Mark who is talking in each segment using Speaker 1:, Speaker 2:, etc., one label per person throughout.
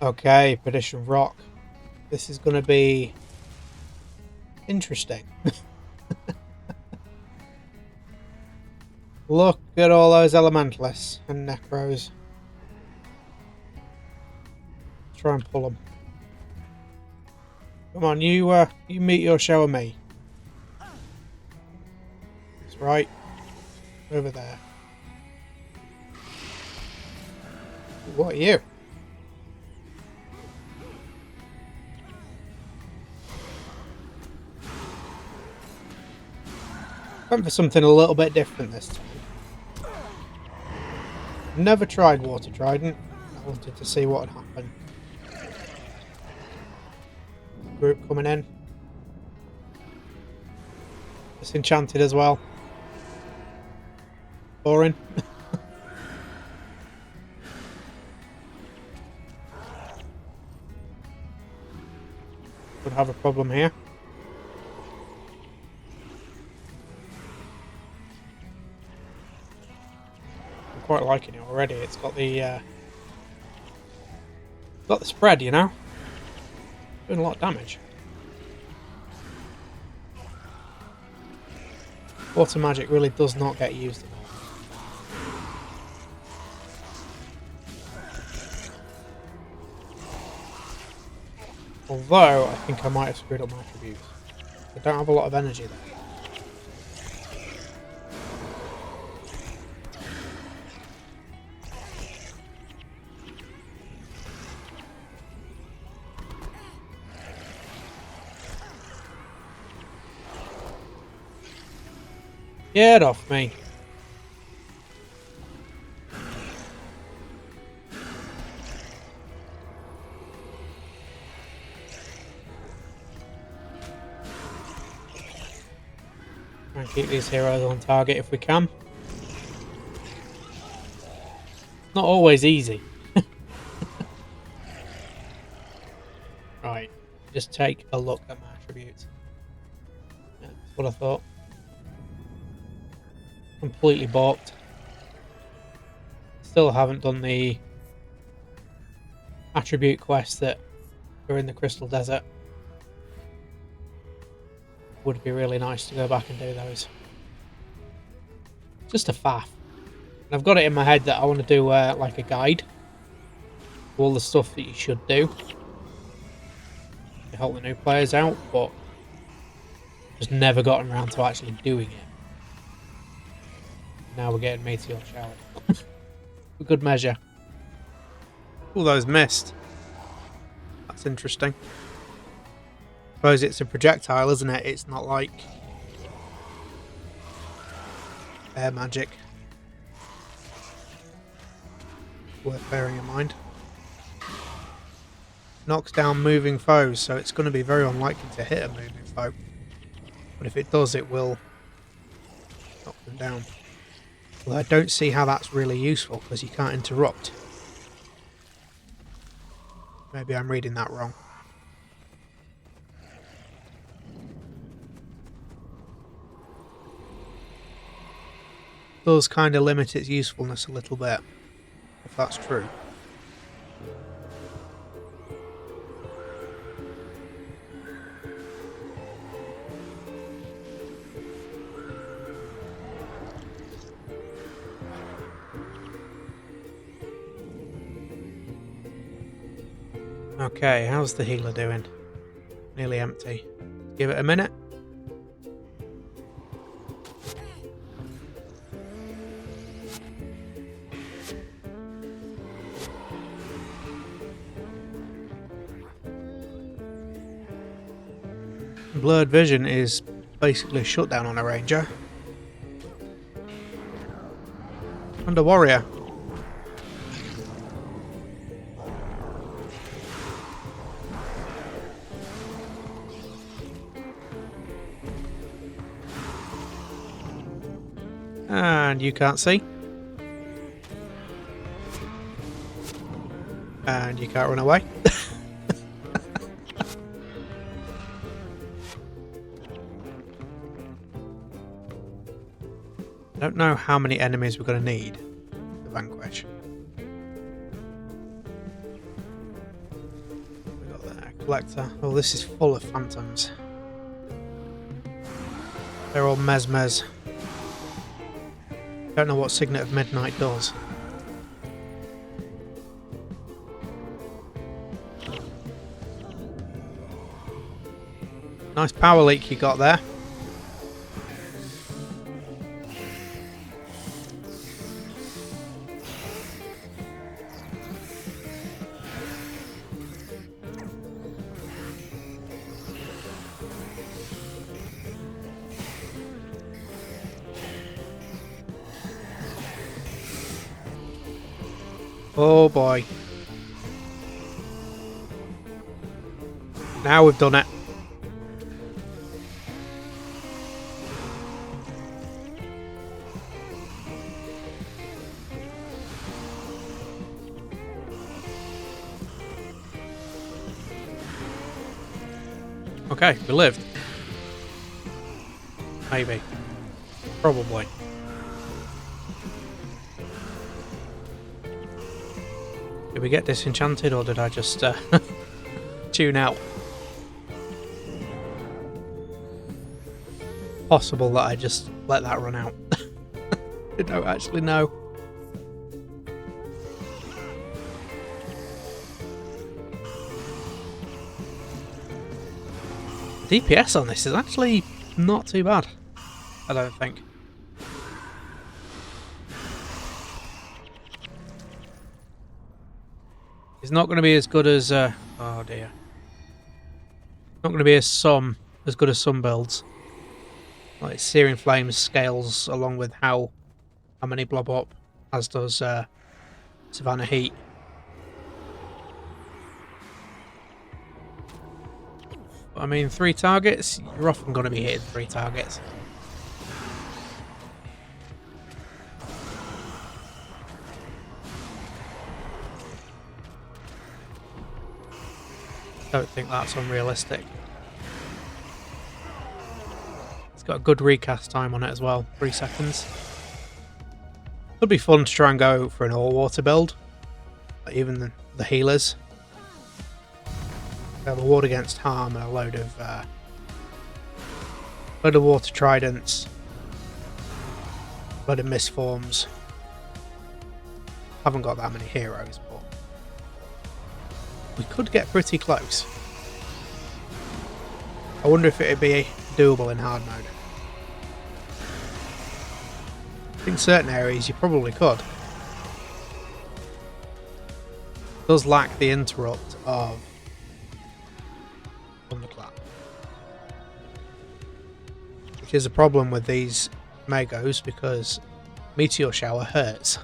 Speaker 1: Okay, Perdition Rock. This is going to be interesting. Look at all those Elementalists and Necros. Try and pull them. Come on, you meet your show of me. That's right. Over there. What are you? Went for something a little bit different this time. Never tried Water Trident. I wanted to see what would happen. Group coming in. It's enchanted as well. Boring. Could have a problem here. I'm quite liking it already. It's got the spread, you know. Doing a lot of damage. Water magic really does not get used enough. Although, I think I might have screwed up my attributes. I don't have a lot of energy there. Get off me. Try and keep these heroes on target if we can. Not always easy. Right, just take a look at my attributes. Yeah, that's what I thought. Completely balked. Still haven't done the attribute quests that are in the Crystal Desert. Would be really nice to go back and do those. Just a faff. And I've got it in my head that I want to do like a guide. All the stuff that you should do to help the new players out, but just never gotten around to actually doing it. Now we're getting Meteor Shower. For good measure. All those missed. That's interesting. Suppose it's a projectile, isn't it? It's not like air magic. Worth bearing in mind. Knocks down moving foes, so it's going to be very unlikely to hit a moving foe. But if it does, it will knock them down. Well, I don't see how that's really useful, because you can't interrupt. Maybe I'm reading that wrong. Does kind of limit its usefulness a little bit, if that's true. Okay, how's the healer doing? Nearly empty. Give it a minute. Blurred vision is basically shut down on a ranger. And a warrior. And you can't see. And you can't run away. I don't know how many enemies we're going to need to vanquish. collector. Oh, this is full of phantoms. They're all mez. Don't know what Signet of Midnight does. Nice power leak you got there. Oh boy. Now we've done it. Okay, we lived. Maybe. Probably. Did we get disenchanted or did I just tune out? Possible that I just let that run out. I don't actually know. DPS on this is actually not too bad, I don't think. It's not going to be as good as oh dear. Not going to be as good as some builds. Like Searing Flames scales along with how many blob up, as does Savannah Heat. I mean, 3 targets, you're often going to be hitting 3 targets. Don't think that's unrealistic. It's got a good recast time on it as well, 3 seconds. Could be fun to try and go for an all-water build, like even the healers. They have a ward against harm and a load of water tridents, load of misforms. Haven't got that many heroes, but we could get pretty close. I wonder if it'd be doable in hard mode. In certain areas you probably could. It does lack the interrupt of Thunderclap, which is a problem with these Magos because Meteor Shower hurts.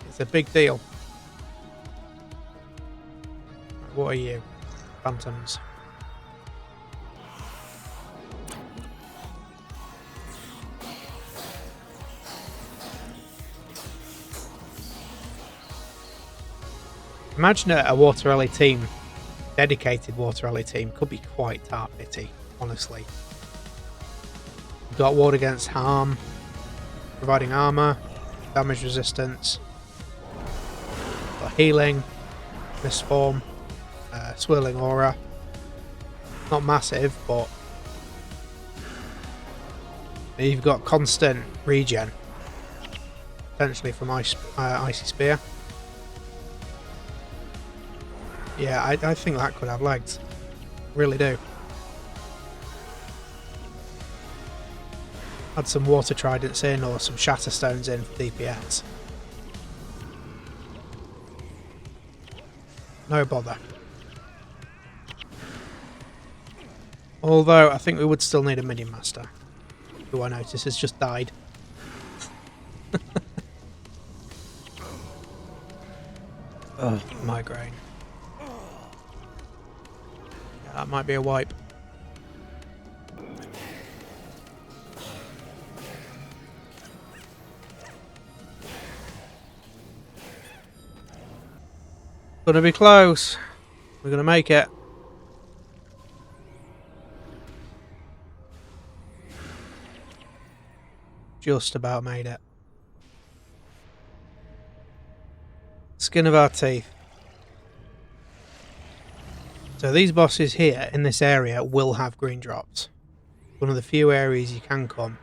Speaker 1: It's a big deal. What are you? Phantoms. Imagine a Water Rally team, dedicated Water Rally team, could be quite tar-pity, honestly. You've got ward against harm, providing armour, damage resistance, got healing, misform, swirling aura. Not massive, but you've got constant regen, potentially from Icy Spear. Yeah, I think that could have legs. Really do. Add some Water Tridents in or some Shatterstones in for DPS. No bother. Although, I think we would still need a Minion Master, who I notice has just died. Oh, migraine. That might be a wipe. Gonna be close. We're gonna make it. Just about made it. Skin of our teeth. So these bosses here in this area will have green drops. One of the few areas you can come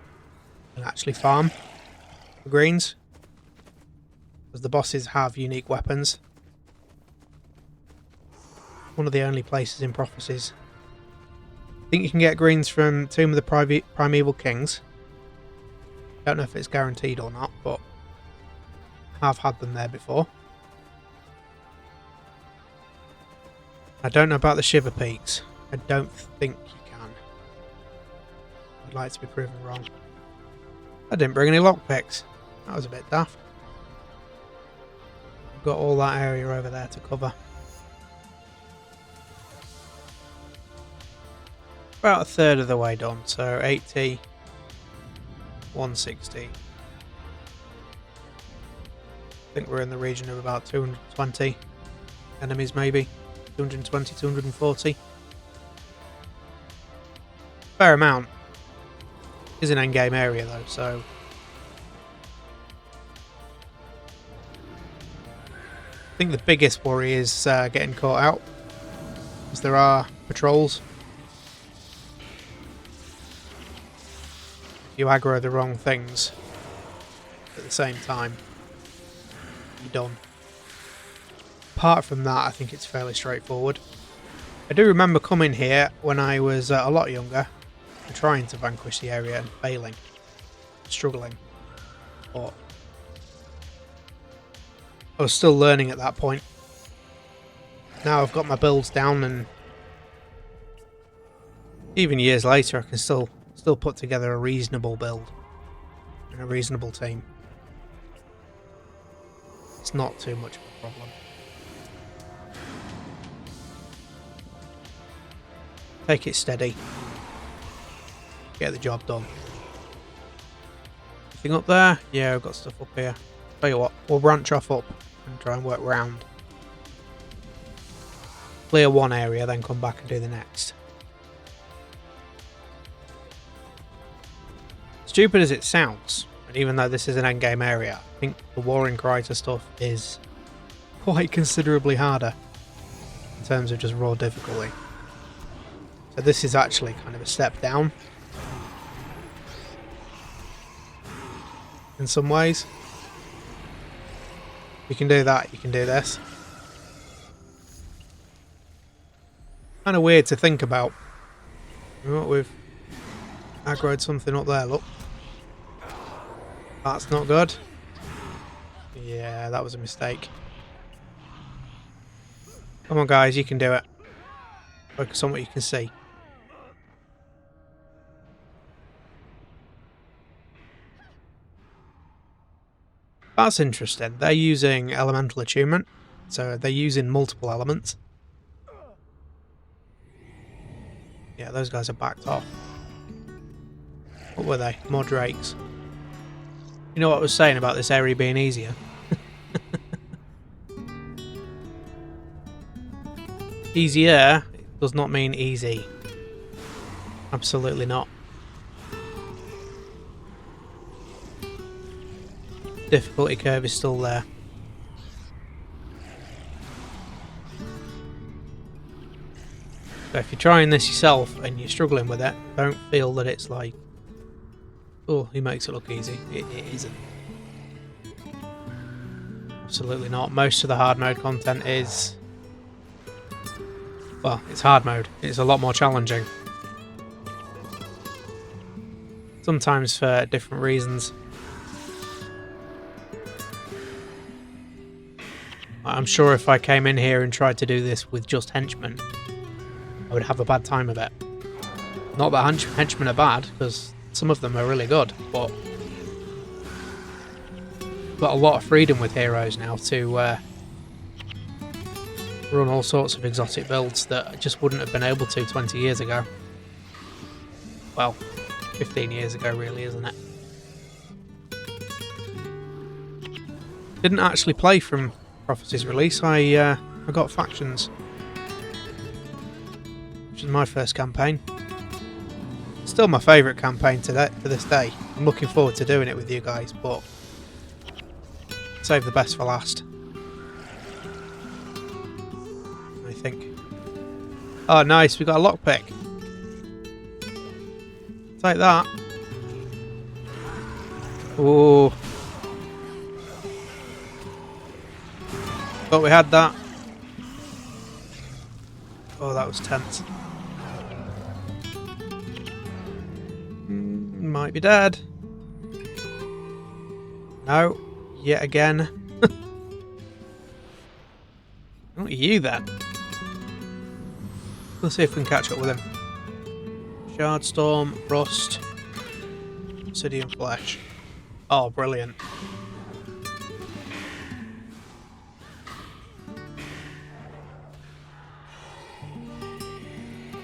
Speaker 1: and actually farm for greens, because the bosses have unique weapons. One of the only places in Prophecies. I think you can get greens from Tomb of the Primeval Kings. Don't know if it's guaranteed or not, but I've had them there before. I don't know about the Shiver Peaks. I don't think you can. I'd like to be proven wrong. I didn't bring any lockpicks. That was a bit daft. I've got all that area over there to cover. About a third of the way done, so 80, 160. I think we're in the region of about 220 enemies, maybe 220, 240. Fair amount. Is an endgame area though, so I think the biggest worry is getting caught out, because there are patrols. If you aggro the wrong things at the same time, you're done. Apart from that, I think it's fairly straightforward. I do remember coming here when I was a lot younger and trying to vanquish the area and failing, struggling, but I was still learning at that point. Now I've got my builds down, and even years later I can still put together a reasonable build and a reasonable team. It's not too much of a problem. Take it steady. Get the job done. Anything up there? Yeah, I've got stuff up here. Tell you what, we'll branch off up and try and work round. Clear one area, then come back and do the next. Stupid as it sounds, and even though this is an endgame area, I think the Warring Cry stuff is quite considerably harder in terms of just raw difficulty. So this is actually kind of a step down in some ways. You can do that, you can do this. Kind of weird to think about. You know what, we've aggroed something up there, look. That's not good. Yeah, that was a mistake. Come on guys, you can do it. Focus on what you can see. That's interesting. They're using elemental attunement, so they're using multiple elements. Yeah, those guys are backed off. What were they? More drakes. You know what I was saying about this area being easier? Easier does not mean easy. Absolutely not. Difficulty curve is still there. So if you're trying this yourself and you're struggling with it, don't feel that it's like, oh, he makes it look easy. It isn't. Absolutely not. Most of the hard mode content is, well, it's hard mode. It's a lot more challenging. Sometimes for different reasons. I'm sure if I came in here and tried to do this with just henchmen, I would have a bad time of it. Not that henchmen are bad, because some of them are really good, but got a lot of freedom with heroes now to run all sorts of exotic builds that I just wouldn't have been able to 20 years ago. Well, 15 years ago really, isn't it? Didn't actually play from Prophecy's release. I got Factions, which is my first campaign. Still my favourite campaign to this day. I'm looking forward to doing it with you guys, but save the best for last, I think. Oh, nice. We got a lockpick. Take that. Ooh. Thought we had that. Oh, that was tense. Might be dead. No. Yet again. What are you then? Let's see if we can catch up with him. Shardstorm, Rust, Obsidian Flesh. Oh, brilliant.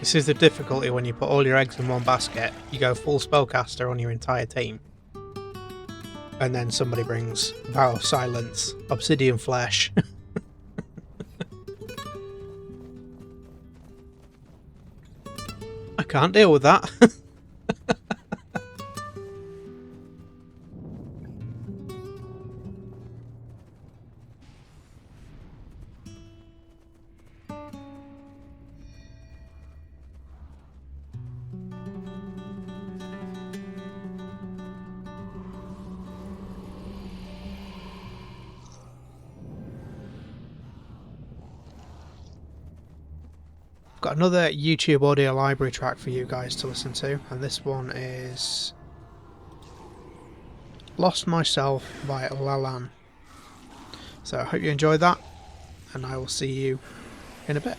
Speaker 1: This is the difficulty when you put all your eggs in one basket. You go full spellcaster on your entire team. And then somebody brings Vow of Silence, Obsidian Flesh. I can't deal with that. Got another YouTube audio library track for you guys to listen to, and this one is Lost Myself by Lalan. So I hope you enjoyed that, and I will see you in a bit.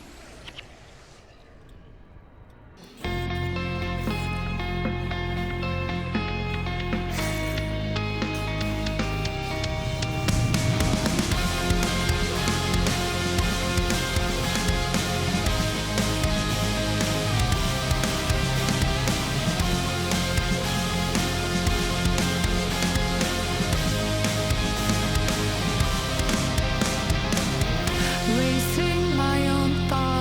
Speaker 2: Racing my own thoughts.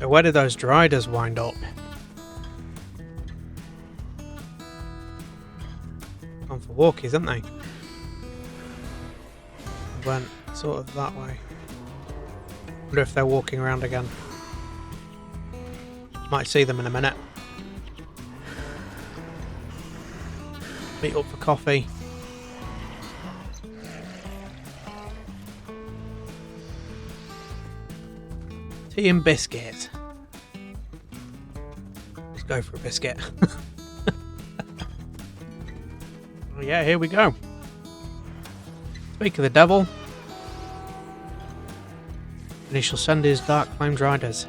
Speaker 1: Where did those driders wind up? Gone for walkies, haven't they? Went sort of that way. Wonder if they're walking around again. Might see them in a minute. Meet up for coffee. Tea and biscuit. Let's go for a biscuit. Oh yeah, here we go. Speak of the devil, and he shall send his dark flamed riders.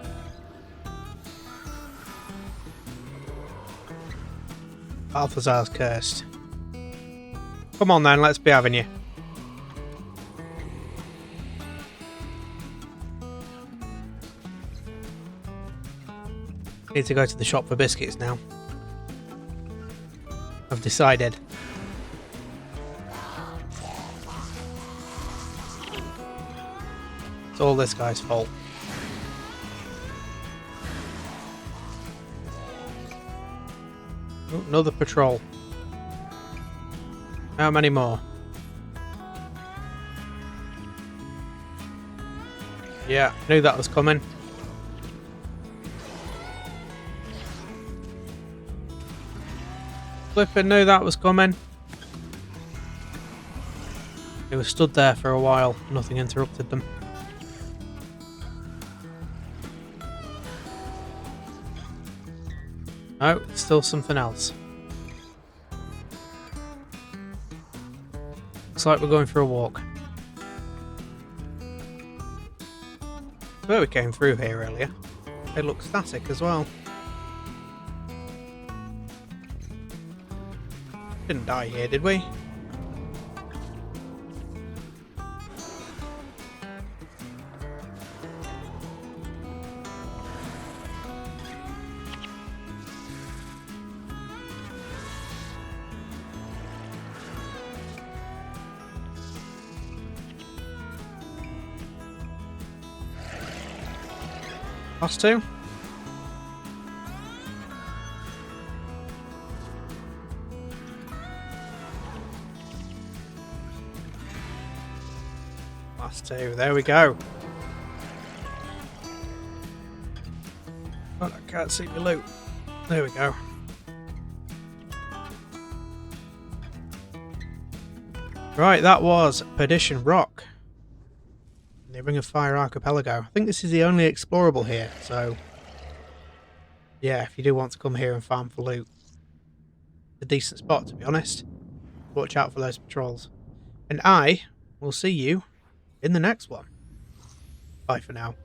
Speaker 1: Balthazar's cursed. Come on then, let's be having you. Need to go to the shop for biscuits now. I've decided. It's all this guy's fault. Ooh, another patrol. How many more? Yeah, knew that was coming. Flippin' knew that was coming. They were stood there for a while. Nothing interrupted them. Oh, it's still something else. Looks like we're going for a walk. Where we came through here earlier. They look static as well. Didn't die here, did we? Us two? Last two, there we go. Oh, I can't see the loot. There we go. Right, that was Perdition Rock. The Ring of Fire Archipelago. I think this is the only explorable here, so yeah, if you do want to come here and farm for loot, it's a decent spot, to be honest. Watch out for those patrols. And I will see you in the next one. Bye for now.